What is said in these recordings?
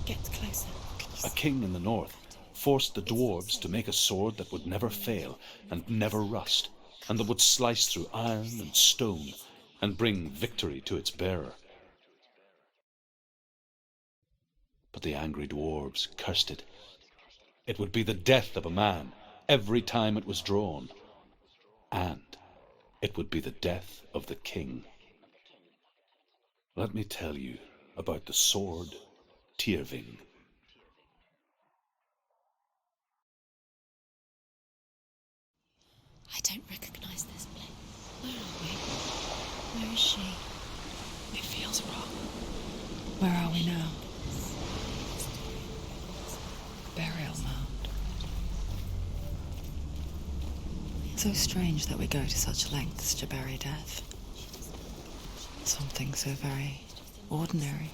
Get closer. A king in the north forced the dwarves to make a sword that would never fail and never rust, and that would slice through iron and stone and bring victory to its bearer. But the angry dwarves cursed it. It would be the death of a man every time it was drawn, and it would be the death of the king. Let me tell you about the sword Tyrving. I don't recognize this place. Where are we? Where is she? It feels wrong. Where are we now? Burial mound. So strange that we go to such lengths to bury death. Something so very ordinary,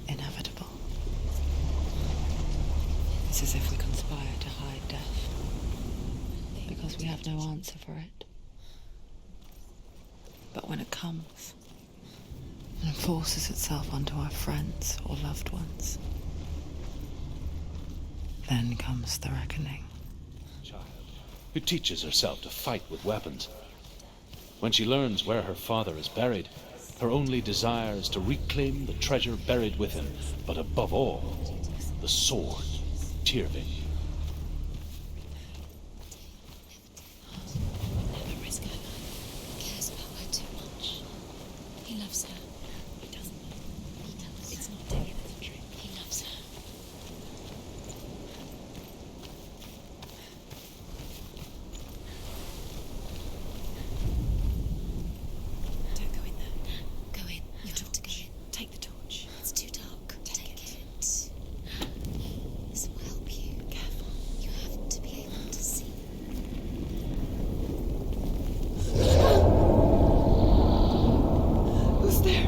inevitable. It's as if we conspire to hide death, because we have no answer for it. But when it comes, and forces itself onto our friends or loved ones, then comes the reckoning. Child who teaches herself to fight with weapons. When she learns where her father is buried, her only desire is to reclaim the treasure buried with him, but above all, the sword Tyrving. Never risk her. He cares about her too much. He loves her. He doesn't. He does. It's not Dillian that's a trick. He loves her. Don't go in there. Go in. You're told to go in. Take the torch. It's too dark. Take it. This will help you. Careful. You have to be able to see. Who's there?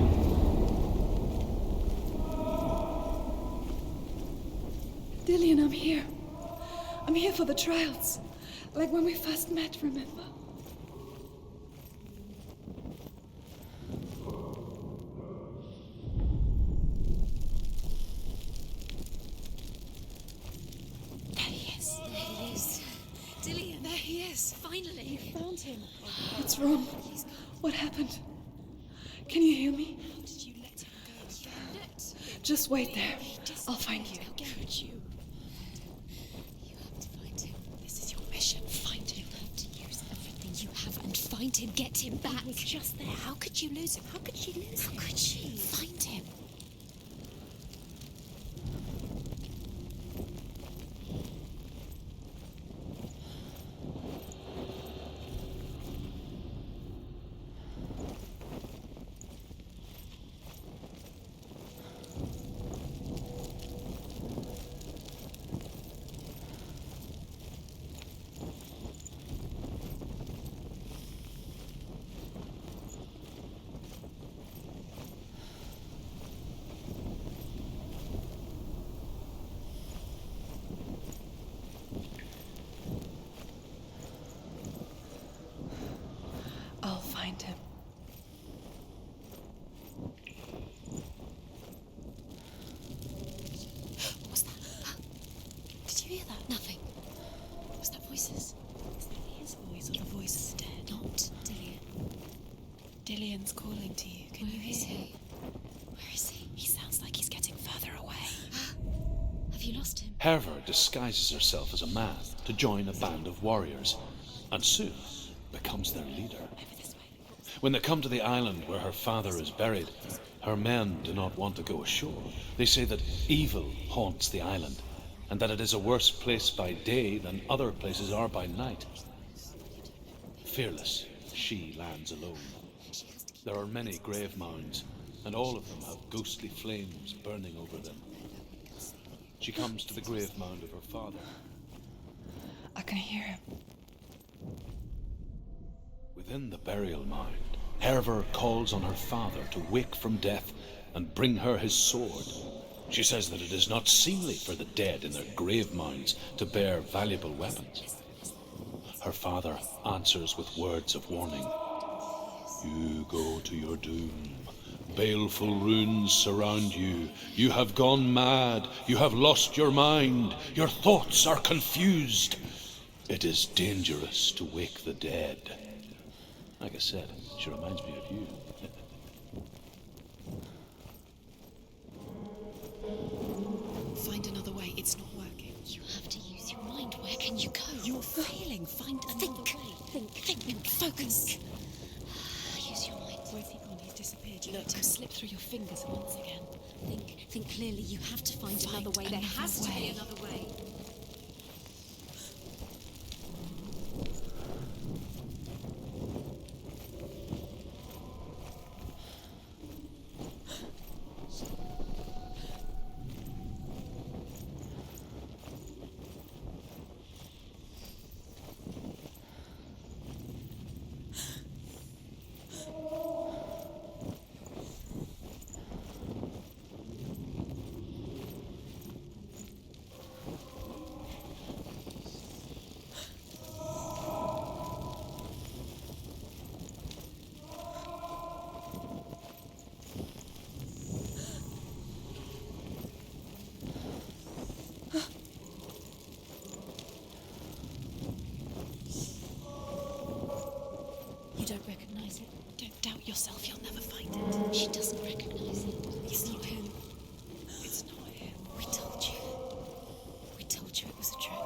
Dillian, I'm here. I'm here for the trials. Like when we first met, remember? There he is. There he is. Dillian. There he is. Finally. You found him. What's wrong? What happened? Can you hear me? How did you let him go again? Just wait there. I'll find you. How could you? You have to find him. This is your mission. Find him. You have to use everything you have and find him. Get him back. He was just there. How could you lose him? How could she lose him? How could she? Find him. I'll find him. What was that? Did you hear that? Nothing. Was that voices? Is that his voice or the voice of the dead? Not Dillian. Dillian's calling to you. Can you hear him? Where is he? He sounds like he's getting further away. Have you lost him? Herver disguises herself as a man to join a band of warriors, and soon becomes their leader. Over this way. When they come to the island where her father is buried, her men do not want to go ashore. They say that evil haunts the island, and that it is a worse place by day than other places are by night. Fearless, she lands alone. There are many grave mounds, and all of them have ghostly flames burning over them. She comes to the grave mound of her father. I can hear him. Within the burial mound, Herver calls on her father to wake from death and bring her his sword. She says that it is not seemly for the dead in their grave mounds to bear valuable weapons. Her father answers with words of warning. You go to your doom, Baleful runes surround you. You have gone mad. You have lost your mind. Your thoughts are confused. It is dangerous to wake the dead. Like I said, she reminds me of you. Find another way. It's not working. You have to use your mind. Where can you go? You're failing. Find another way. Think. Focus. Use your mind. Where's he gone? He's disappeared. You let him slip through your fingers once again. Think clearly. You have to find another way. There another has to way. be another way. You don't recognize it. Don't doubt yourself. You'll never find it. She doesn't recognize it. It's not him. It's not him. We told you. We told you it was a trick.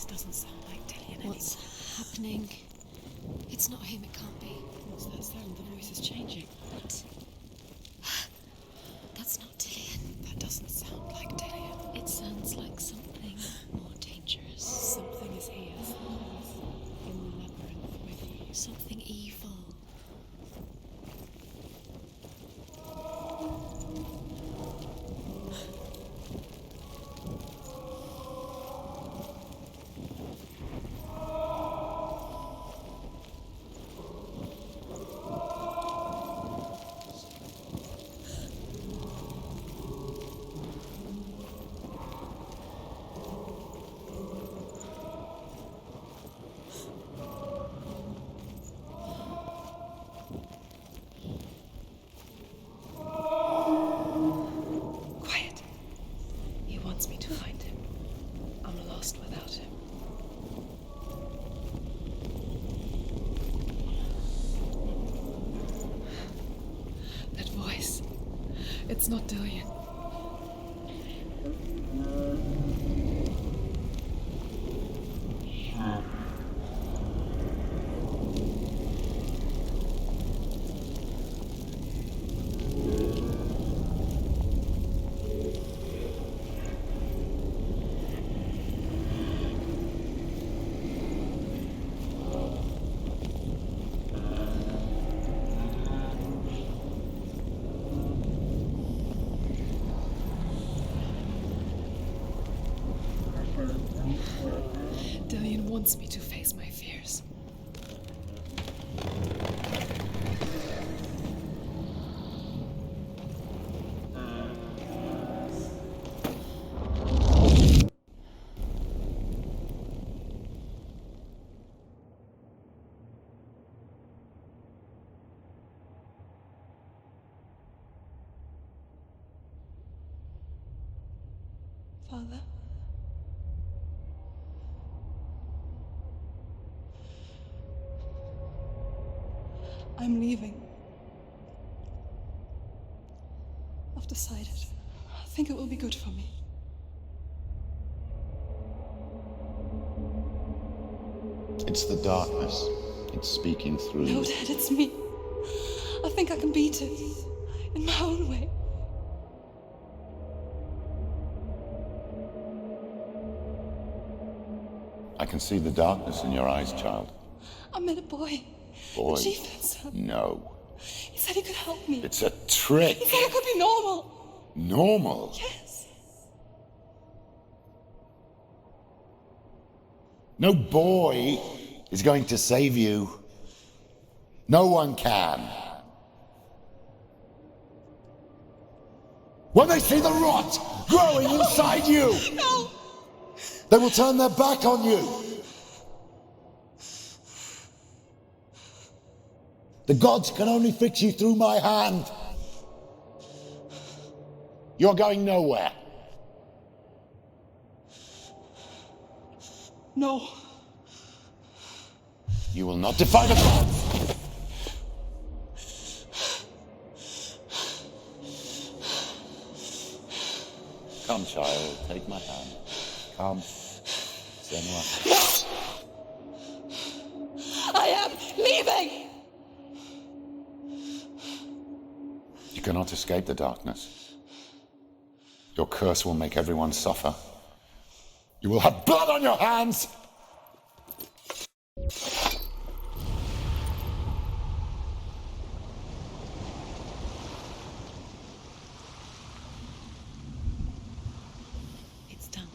Doesn't sound like Dillian anymore. What's happening? It's not him, it can't be. What's that sound? The voice is changing. What? That's not Dillian. That doesn't sound like Dillian. It sounds like something more dangerous. Something is here. In the labyrinth with you. Something evil. Quiet. He wants me to find him. I'm lost without him. That voice. It's not Dillian. Dillian wants me to face my fears. Father. I'm leaving. I've decided. I think it will be good for me. It's the darkness. It's speaking through No, you. Dad, it's me. I think I can beat it. In my own way. I can see the darkness in your eyes, child. I met a boy. Boy. The chieftain's son. No. He said he could help me. It's a trick. He said I could be normal. Normal. Yes. No boy is going to save you. No one can. When they see the rot growing inside you, No! they will turn their back on you. The gods can only fix you through my hand. You're going nowhere. No. You will not defy the gods. Come, child, take my hand. Come, Senua. I am leaving! You cannot escape the darkness. Your curse will make everyone suffer. You will have blood on your hands! It's done.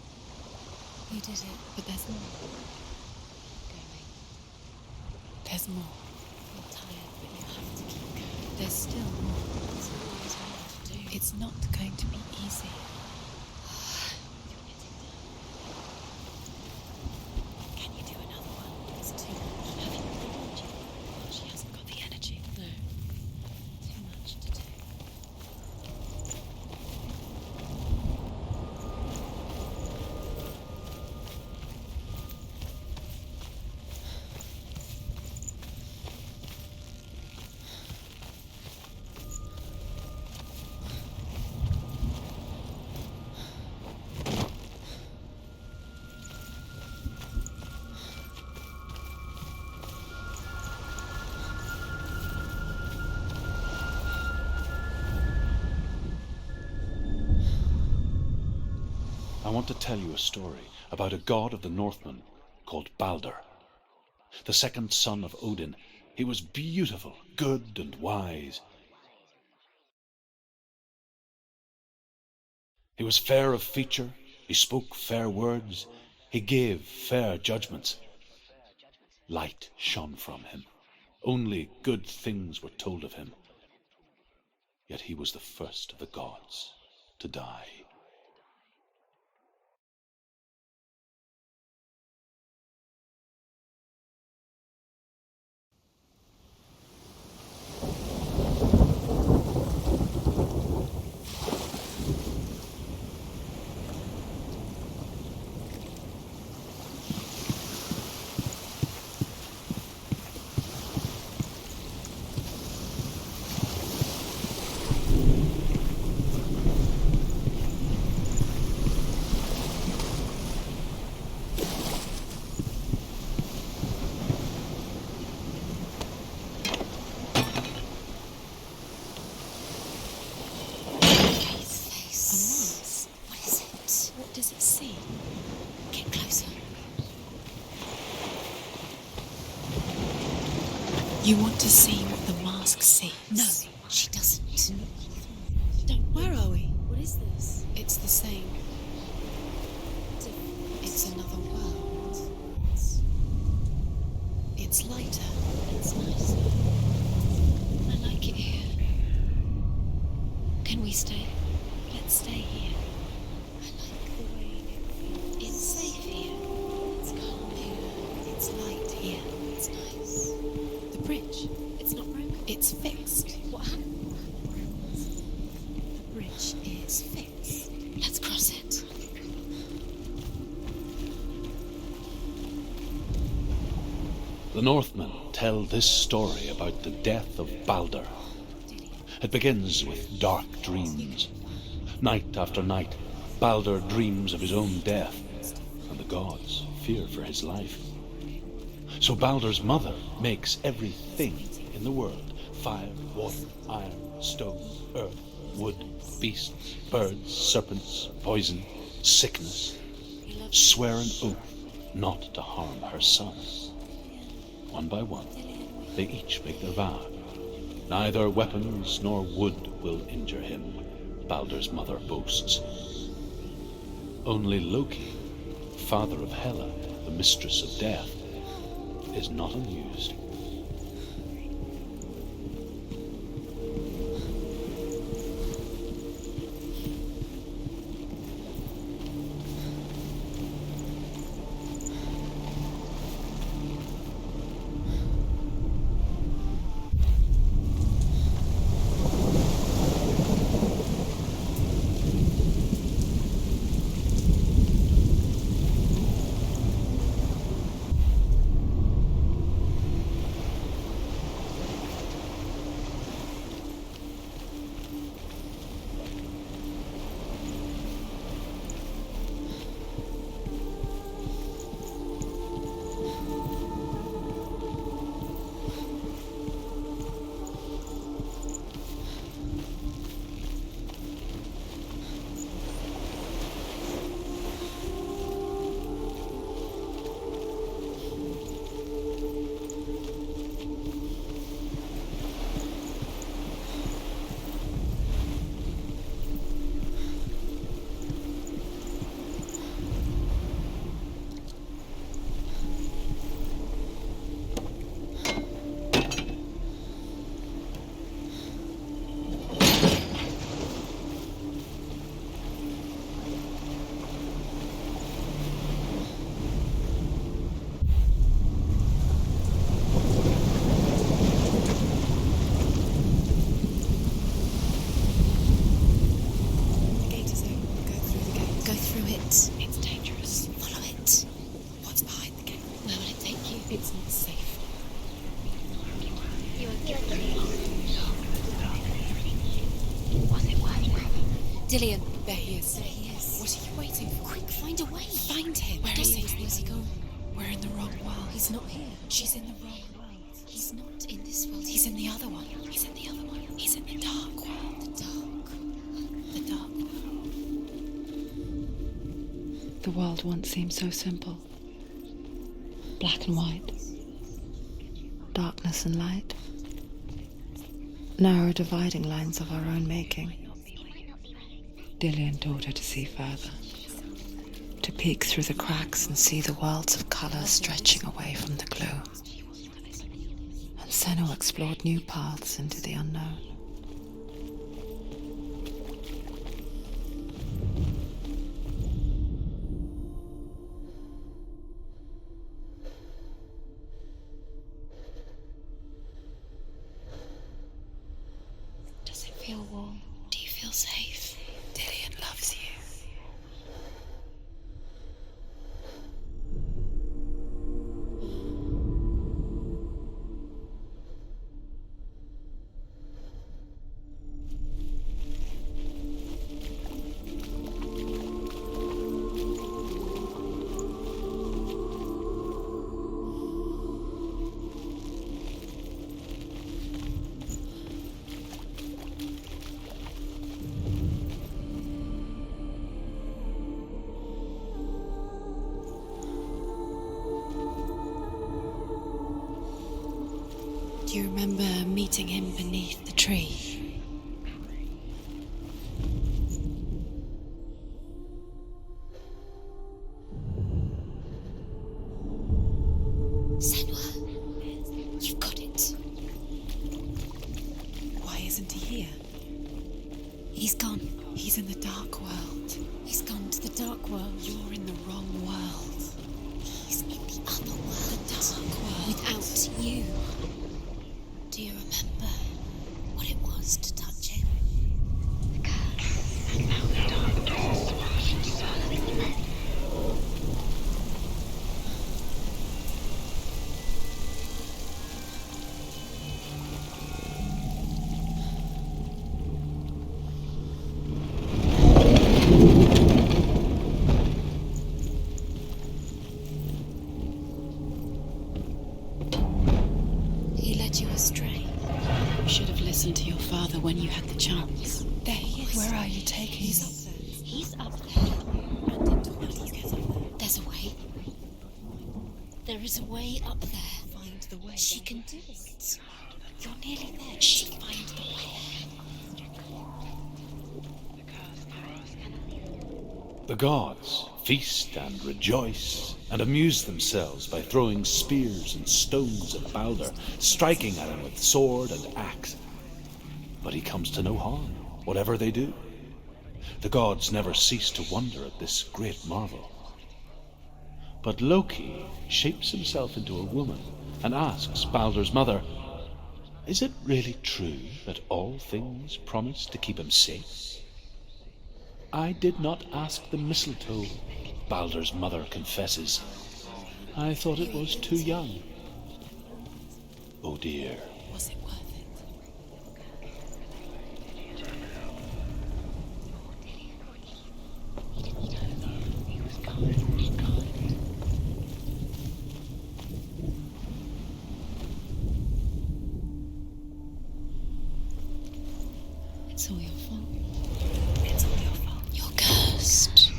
You did it. But there's more. Going. There's more. You're tired, but you have to keep going. There's still more. There's not always more to do. It's not going to be easy. You're getting there. Can you do another one? It's too much. Have you got the energy? She hasn't got the energy. No. Too much to do. I want to tell you a story about a god of the Northmen called Balder. The second son of Odin. He was beautiful, good and wise. He was fair of feature, he spoke fair words, he gave fair judgments. Light shone from him. Only good things were told of him. Yet he was the first of the gods to die. What does it see? Get closer. You want to see what the mask sees? No, she doesn't. Don't. Where are we? What is this? It's the same. It's another world. It's lighter. It's nice. I like it here. Can we stay? Let's stay here. I like the way it feels. It's safe here. It's calm here. It's light here. It's nice. The bridge. It's not broken. It's fixed. What happened? The bridge is fixed. Let's cross it. The Northmen tell this story about the death of Balder. It begins with dark dreams. Night after night, Balder dreams of his own death, and the gods fear for his life. So Balder's mother makes everything in the world: fire, water, iron, stone, earth, wood, beasts, birds, serpents, poison, sickness, swear an oath not to harm her son. One by one, they each make their vow. Neither weapons nor wood will injure him, Balder's mother boasts. Only Loki, father of Hela, the mistress of death, is not amused. Dillion, there he is. There he is. What are you waiting for? Quick, find a way. Find him. Where is he? Where's he gone? We're in the wrong world. He's not here. She's in the wrong world. He's not in this world. He's in the other one. He's in the other one. He's in the dark world. The dark. The dark world. The world once seemed so simple. Black and white. Darkness and light. Narrow dividing lines of our own making. Dillion taught her to see further, to peek through the cracks and see the worlds of colour stretching away from the gloom. And Senua explored new paths into the unknown. Does it feel warm? Do you feel safe? Dillion loves you. Do you remember meeting him beneath the tree? Senua, you've got it. Why isn't he here? He's gone. He's in the dark world. He's gone to the dark world. You're in the wrong world. He's in the other world. The dark world. Without you. Do you remember what it was to touch him? The curse. And now the darkness swallowing solid. led you astray. You should have listened to your father when you had the chance. There he is. Where are you taking He's me? up there. He's up there. And in toward there's a way. There is a way up there. Find the way. She can do it. You're nearly there. She'll find the way. The gods feast and rejoice and amuse themselves by throwing spears and stones at Balder, striking at him with sword and axe. But he comes to no harm, whatever they do. The gods never cease to wonder at this great marvel. But Loki shapes himself into a woman and asks Balder's mother, "Is it really true that all things promise to keep him safe?" "I did not ask the mistletoe," Balder's mother confesses. "I thought it was too young." Oh dear. Was it worth it? It's all your fault. It's all your fault. You're cursed.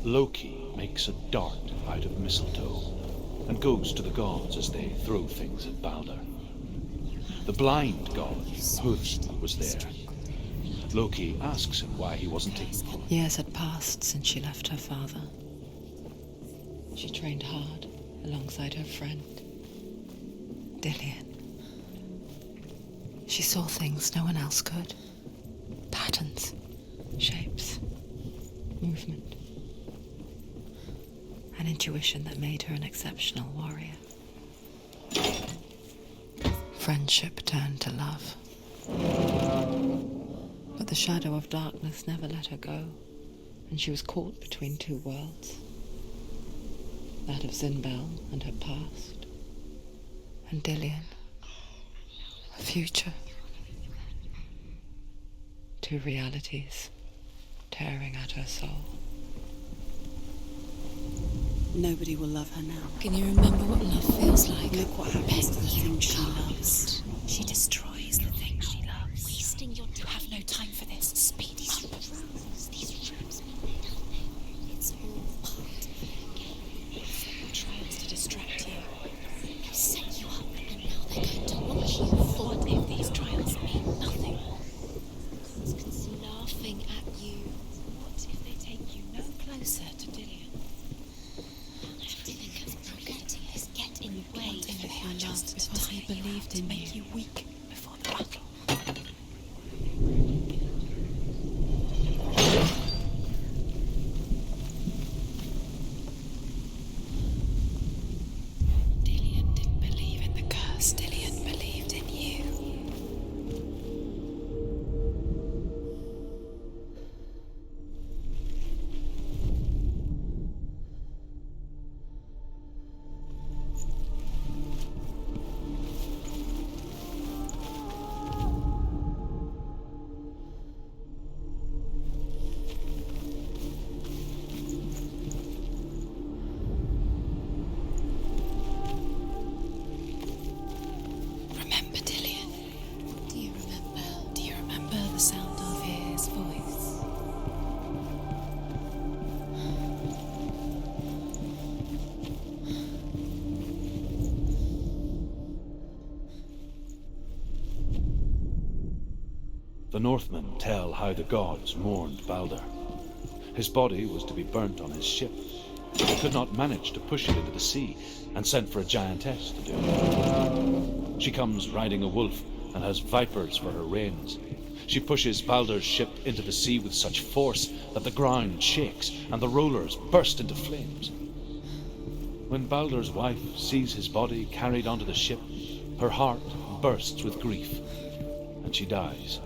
Loki makes a dart out of mistletoe and goes to the gods as they throw things at Balder. The blind god, Hud, was there. Loki asks him why he wasn't taken. Years had passed since she left her father. She trained hard alongside her friend, Dillian. She saw things no one else could. Patterns, shapes, movement. An intuition that made her an exceptional warrior. Friendship turned to love. But the shadow of darkness never let her go, and she was caught between two worlds. That of Zinbel and her past, and Dillian, her future. Two realities tearing at her soul. Nobody will love her now. Can you remember what love feels like? Look what happens to the things she loves. She destroys the things she loves. Wasting your time. You have no time for this. Speed up. These rooms mean nothing. It's all part of their game. Set trials to distract you. They'll set you up, and now they're going to watch you. What if these trials mean nothing? Constantly laughing at you. What if they take you no closer to Dillian? Get in the way if they are just because he believed in make you weak before the battle. Dillian didn't believe in the curse. Dillian believed in you. Remember Dillian? Do you remember? Do you remember the sound of his voice? The Northmen tell how the gods mourned Balder. His body was to be burnt on his ship. They could not manage to push it into the sea and sent for a giantess to do it. She comes riding a wolf and has vipers for her reins. She pushes Balder's ship into the sea with such force that the ground shakes and the rollers burst into flames. When Balder's wife sees his body carried onto the ship, her heart bursts with grief and she dies.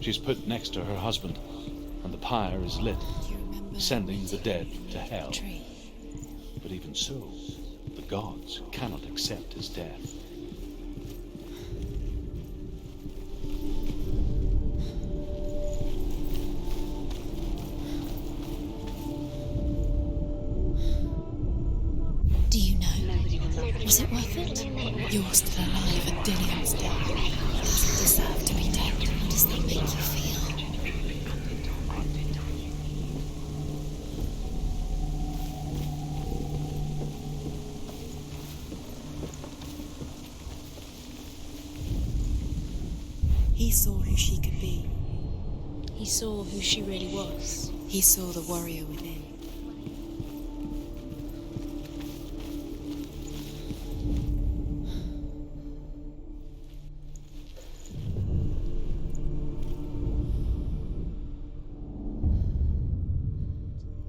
She's put next to her husband and the pyre is lit, Do you remember sending the dead to hell. tree? But even so, The gods cannot accept his death. Do you know? Was it worth it? You're still alive and Dillian's dead. He doesn't deserve to be dead. How does that make you feel? He saw who she could be. He saw who she really was. He saw the warrior within.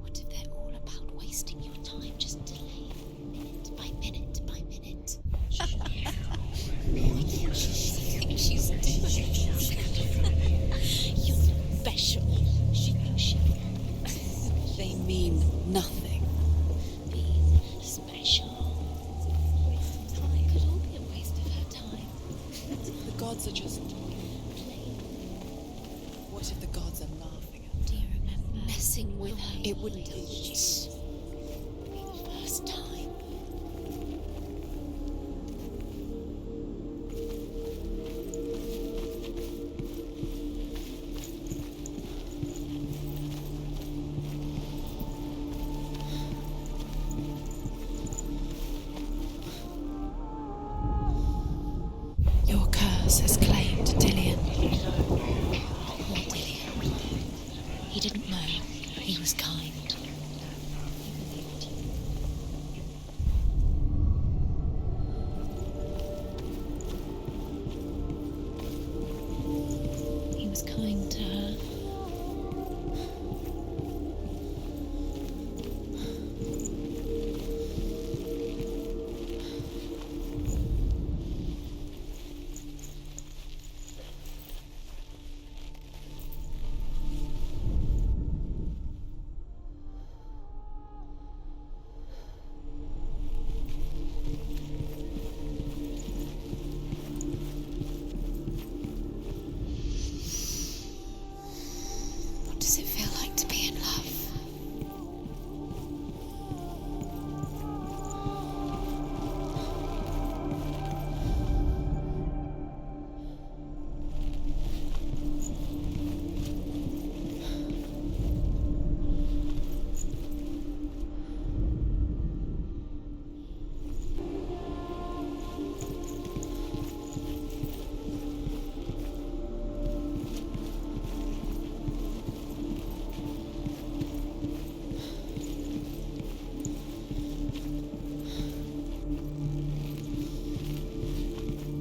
What if they're all about wasting your time, just delaying minute by minute by minute? She's You're special. She thinks she They mean nothing. be special. Waste of time. Could all be a waste of her time. The gods are just... What if the gods are laughing at Do you remember messing with her? It wouldn't be the first time. Your curse has claimed Dillian. Poor Dillian. He didn't know. He was kind. He believed you. He was kind to her. What does it feel like to be in love?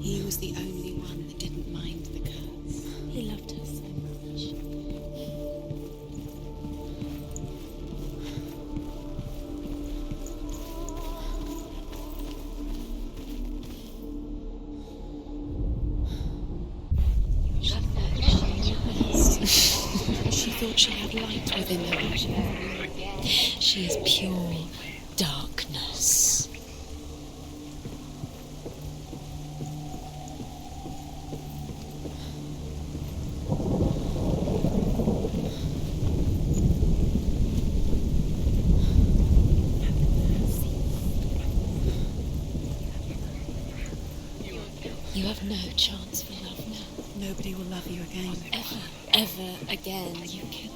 He was the only one that didn't mind the curse. He loved her so much. She thought she had light within her. She is pure darkness. You have no chance for love now. Nobody will love you again. Ever again. You can.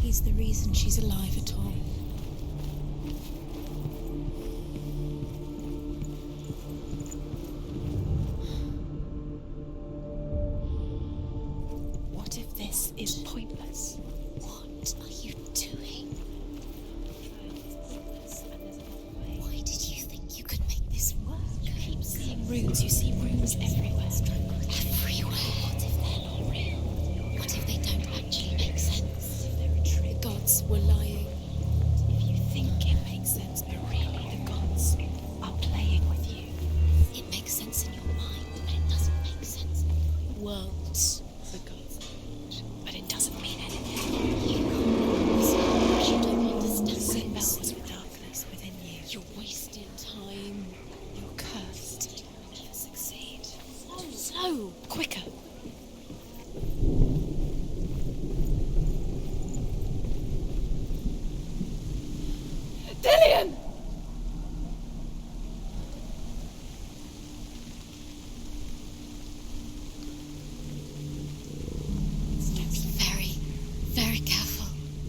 He's the reason she's alive at all. What if this is pointless? What are you doing? Why did you think you could make this work? You keep seeing runes. You see runes everywhere. Everywhere. What if they're not real? What if they don't actually make sense? The gods were lying. If you think it makes sense, but really the gods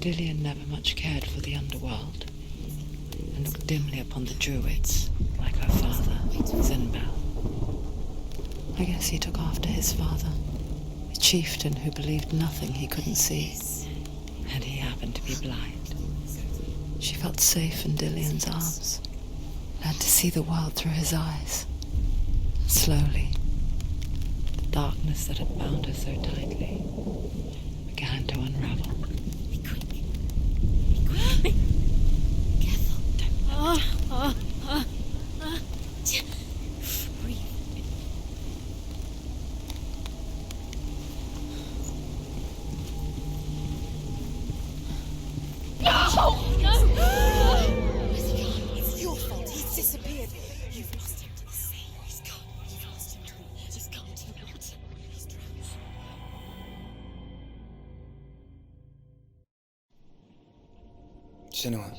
Dillian never much cared for the underworld and looked dimly upon the druids, like her father, Zinbel. I guess he took after his father, a chieftain who believed nothing he couldn't see, and he happened to be blind. She felt safe in Dillian's arms, learned to see the world through his eyes. Slowly, the darkness that had bound her so tightly began to unravel. Be quick. Be quick. Careful. Don't breathe. It's your fault. He's disappeared. You've lost him to the sea. He's gone. You've lost him to the water. He's gone to the water. He's drowned. Senua,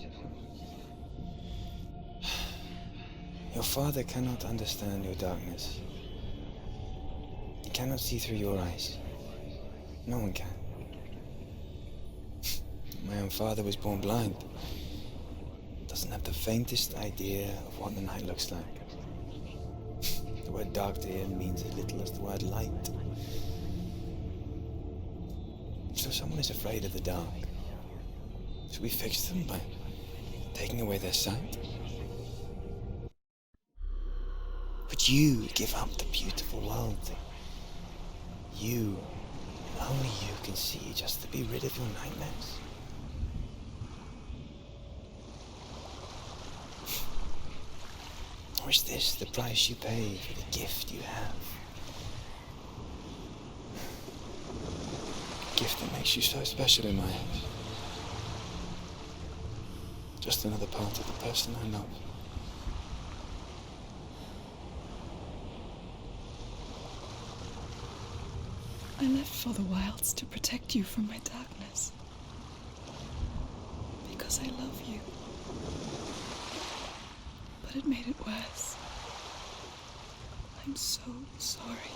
your father cannot understand your darkness. He cannot see through your eyes. No one can. My own father was born blind. Doesn't have the faintest idea of what the night looks like. The word dark to him means as little as the word light. So if someone is afraid of the dark, should we fix them by taking away their sight? Would you give up the beautiful world that you, and only you, can see just to be rid of your nightmares? Or is this the price you pay for the gift you have? A gift that makes you so special in my eyes. Just another part of the person I love. I left for the wilds to protect you from my darkness. Because I love you. But it made it worse. I'm so sorry.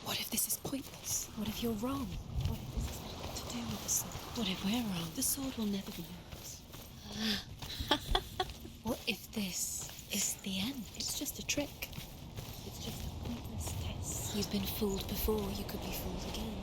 What if this is pointless? What if you're wrong? What if this has nothing to do with the sword? What if we're wrong? The sword will never be yours. What if this is the end? It's just a trick. It's just a pointless test. You've been fooled before, you could be fooled again.